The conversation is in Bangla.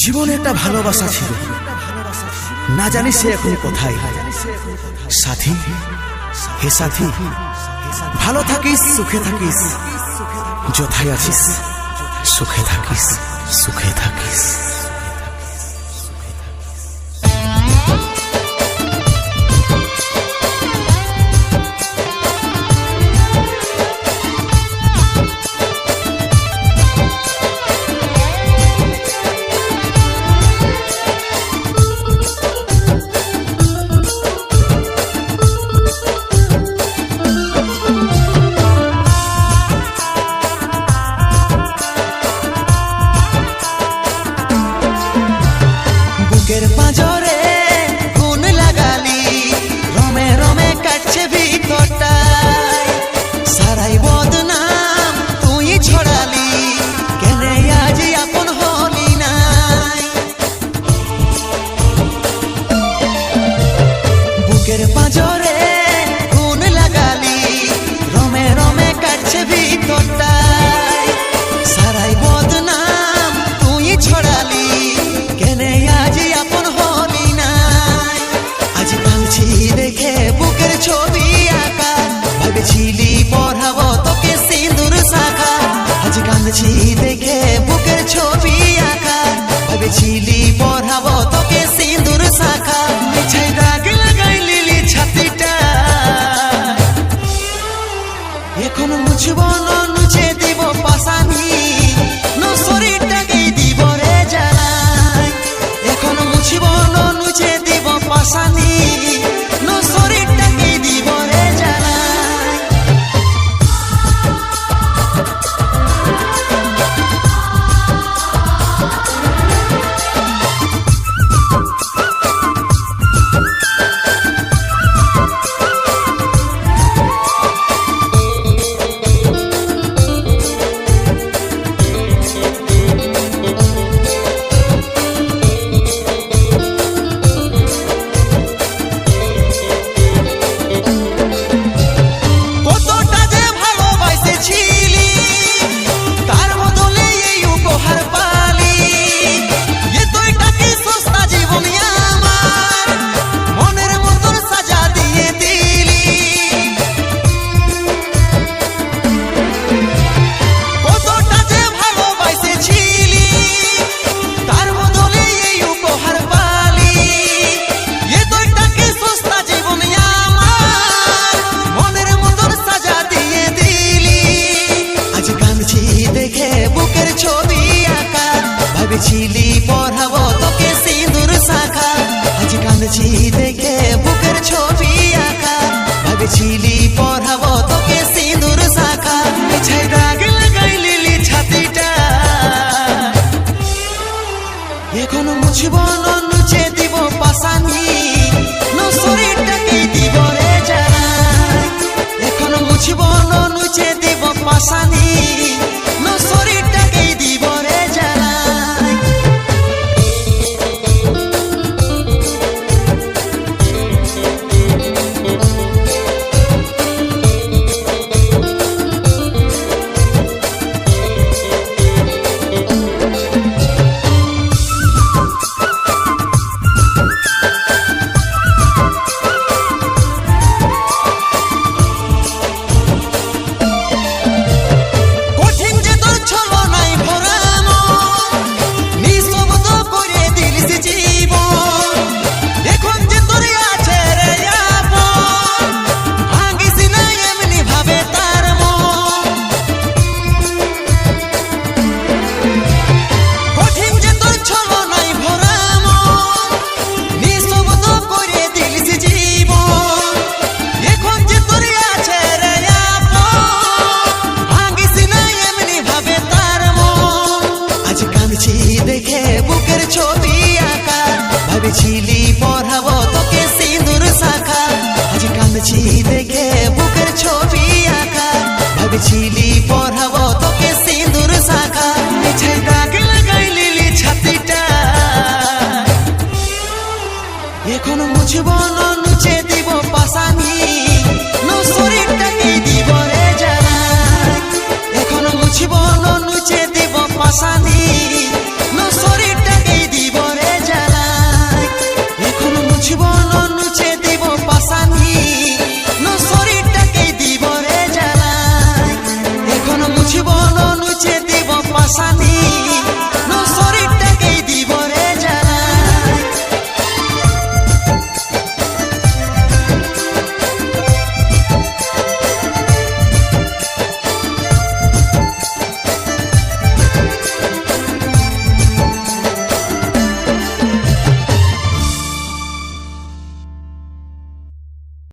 জীবনে একটা ভালোবাসা ছিল, না জানি সে এখন কোথায়। সাথী, হে সাথী, ভালো থাকিস, সুখে থাকিস, যথায় আছিস সুখে থাকিস, সুখে থাকিস। পাঁজরে গুণ লাগালি, রমে রমে কাটছে ভিতরটায়, সারাই বদনাম তুই ছড়ালি, কেনে আজ আপন হলি নাই। বুকের পাঁজরে গুণ লাগালি, রমে রমে কাটছে ভিতরটায়, সারাই বদনাম তুই ছড়ালি, কেনে আজ আপন হলি নাই। আজ কাঁদছি দেখে বুকের ছবি আঁকা, ভেবেছিলি পড়াবো তোকে সিঁদুর শাখা। আজ কাঁদছি দেখে বুকের ছবি আঁকা, ভেবেছিলি পড়াবো তোকে সিঁদুর শাখা। মিছাই দাগ লাগাই লিলি ছাতিটা, এখন মুছব না নুচে দিব পাশানি, নো শরীরটাকে দিব রে জ্বালাই। এখন মুছব না নুচে দিব পাশানি, নো শরীরটাকে দিব রে জ্বালাই। ভেবেছিলি পড়াবো তোকে সিঁদুর শাখা। আজ কাঁদছি দেখে বুকের ছবি আঁকা, ভেবেছিলি